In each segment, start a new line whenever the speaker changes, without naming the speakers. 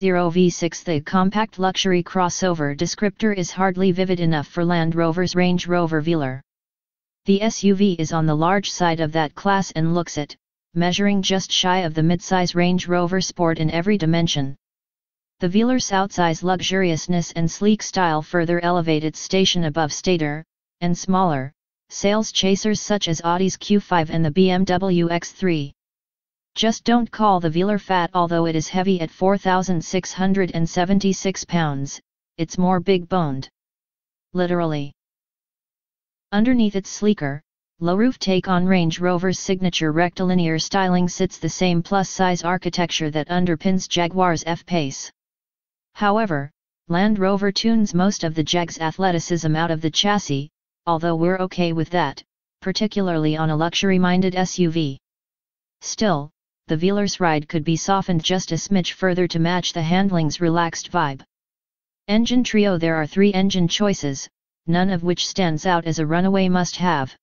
V6. The compact luxury crossover descriptor is hardly vivid enough for Land Rover's Range Rover Velar. The SUV is on the large side of that class and looks it, measuring just shy of the midsize Range Rover Sport in every dimension. The Velar's outsize luxuriousness and sleek style further elevate its station above staider and smaller sales chasers such as Audi's Q5 and the BMW X3. Just don't call the Velar fat. Although it is heavy at 4,676 pounds, it's more big-boned. Literally. Underneath its sleeker, low-roof take on Range Rover's signature rectilinear styling sits the same plus-size architecture that underpins Jaguar's F-Pace. However, Land Rover tunes most of the Jag's athleticism out of the chassis, although we're okay with that, particularly on a luxury-minded SUV. Still, the Velar's ride could be softened just a smidge further to match the handling's relaxed vibe. Engine trio. There are 3 engine choices, none of which stands out as a runaway must-have.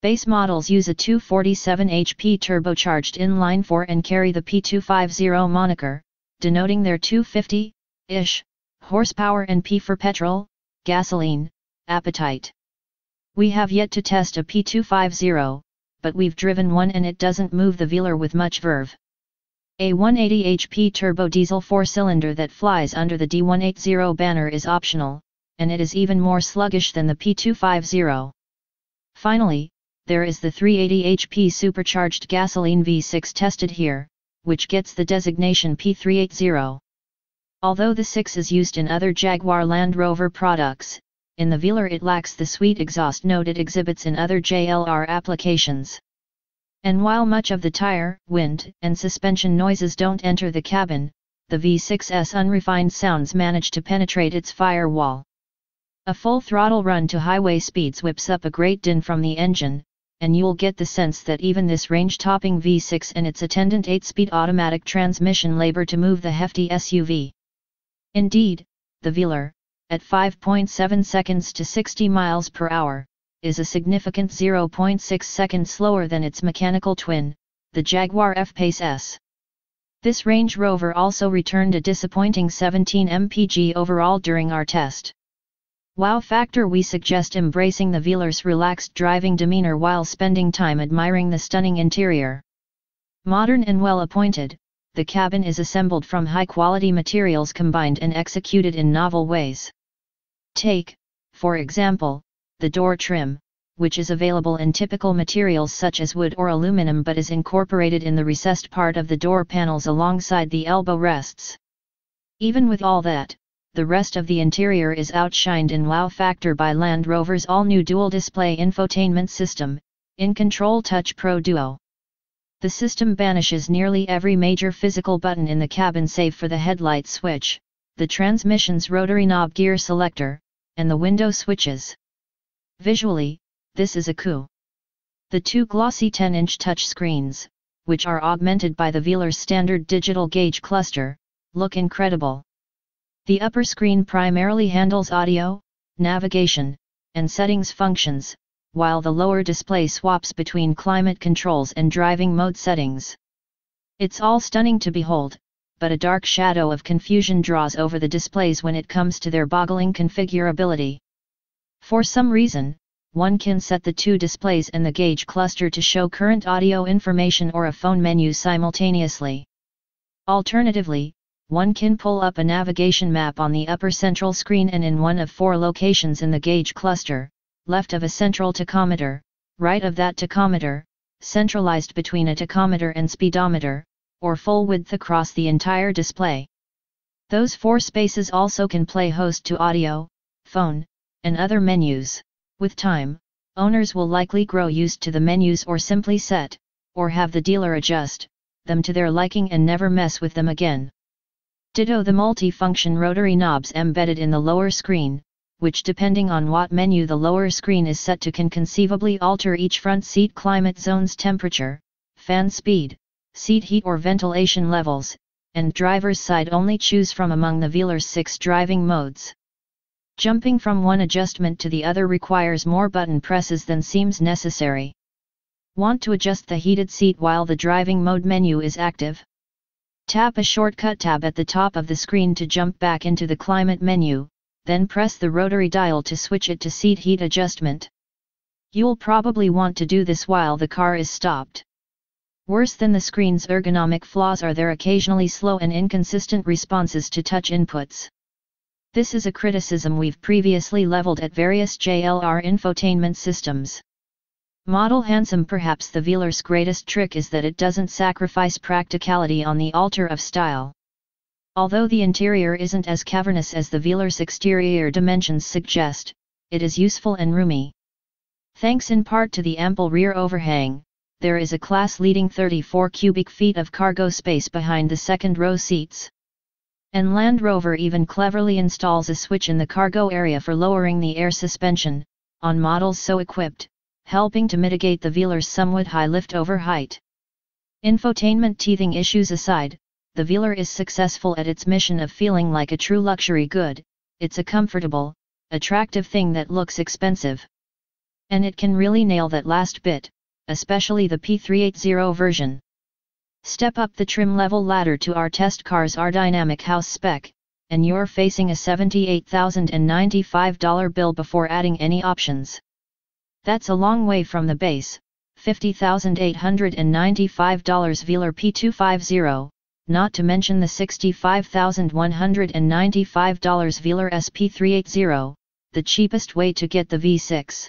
Base models use a 247 HP turbocharged inline-4 and carry the P380 moniker, denoting their 250-ish horsepower and P for petrol, gasoline, appetite. We have yet to test a P380, but we've driven one and it doesn't move the Velar with much verve. A 180 HP turbo diesel 4-cylinder that flies under the D180 banner is optional, and it is even more sluggish than the P380. Finally, there is the 380 HP supercharged gasoline V6 tested here, which gets the designation P380. Although the 6 is used in other Jaguar Land Rover products, in the Velar it lacks the sweet exhaust note it exhibits in other JLR applications. And while much of the tire, wind, and suspension noises don't enter the cabin, the V6's unrefined sounds manage to penetrate its firewall. A full throttle run to highway speeds whips up a great din from the engine, and you'll get the sense that even this range-topping V6 and its attendant 8-speed automatic transmission labor to move the hefty SUV. Indeed, the Velar, at 5.7 seconds to 60 miles per hour, is a significant 0.6 seconds slower than its mechanical twin, the Jaguar F-Pace S. This Range Rover also returned a disappointing 17 mpg overall during our test. Wow factor. We suggest embracing the Velar's relaxed driving demeanor while spending time admiring the stunning interior. Modern and well-appointed, the cabin is assembled from high-quality materials combined and executed in novel ways. Take, for example, the door trim, which is available in typical materials such as wood or aluminum but is incorporated in the recessed part of the door panels alongside the elbow rests. Even with all that, the rest of the interior is outshined in wow factor by Land Rover's all-new dual-display infotainment system, InControl Touch Pro Duo. The system banishes nearly every major physical button in the cabin save for the headlight switch, the transmission's rotary knob gear selector, and the window switches. Visually, this is a coup. The 2 glossy 10-inch touchscreens, which are augmented by the Velar's standard digital gauge cluster, look incredible. The upper screen primarily handles audio, navigation, and settings functions, while the lower display swaps between climate controls and driving mode settings. It's all stunning to behold, but a dark shadow of confusion draws over the displays when it comes to their boggling configurability. For some reason, one can set the 2 displays and the gauge cluster to show current audio information or a phone menu simultaneously. Alternatively, one can pull up a navigation map on the upper central screen and in one of 4 locations in the gauge cluster, left of a central tachometer, right of that tachometer, centralized between a tachometer and speedometer, or full width across the entire display. Those 4 spaces also can play host to audio, phone, and other menus. With time, owners will likely grow used to the menus or simply set, or have the dealer adjust, them to their liking and never mess with them again. Ditto the multi-function rotary knobs embedded in the lower screen, which depending on what menu the lower screen is set to can conceivably alter each front seat climate zone's temperature, fan speed, seat heat or ventilation levels, and driver's side only choose from among the Velar's 6 driving modes. Jumping from one adjustment to the other requires more button presses than seems necessary. Want to adjust the heated seat while the driving mode menu is active? Tap a shortcut tab at the top of the screen to jump back into the climate menu, then press the rotary dial to switch it to seat heat adjustment. You'll probably want to do this while the car is stopped. Worse than the screen's ergonomic flaws are their occasionally slow and inconsistent responses to touch inputs. This is a criticism we've previously leveled at various JLR infotainment systems. Model handsome. Perhaps the Velar's greatest trick is that it doesn't sacrifice practicality on the altar of style. Although the interior isn't as cavernous as the Velar's exterior dimensions suggest, it is useful and roomy. Thanks in part to the ample rear overhang, there is a class-leading 34 cubic feet of cargo space behind the second-row seats. And Land Rover even cleverly installs a switch in the cargo area for lowering the air suspension, on models so equipped, helping to mitigate the Velar's somewhat high lift-over height. Infotainment teething issues aside, the Velar is successful at its mission of feeling like a true luxury good. It's a comfortable, attractive thing that looks expensive. And it can really nail that last bit, especially the P380 version. Step up the trim level ladder to our test car's R-Dynamic house spec, and you're facing a $78,095 bill before adding any options. That's a long way from the base, $50,895 Velar P380, not to mention the $65,195 Velar SP380, the cheapest way to get the V6.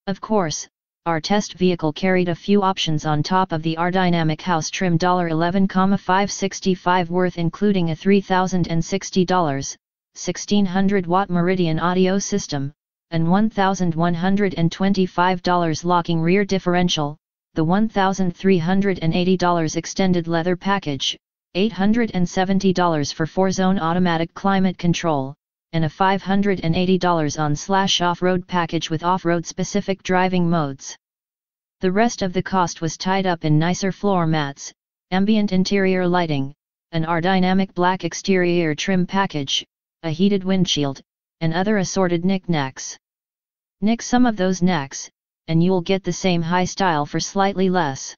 Of course, our test vehicle carried a few options on top of the R-Dynamic house trim $11,565 worth, including a $3,060, 1600-watt Meridian audio system, and $1,125 locking rear differential, the $1,380 extended leather package, $870 for 4-zone automatic climate control, and a $580 on/off-road package with off-road specific driving modes. The rest of the cost was tied up in nicer floor mats, ambient interior lighting, an R-Dynamic black exterior trim package, a heated windshield, and other assorted knickknacks. Nick some of those knacks, and you'll get the same high style for slightly less.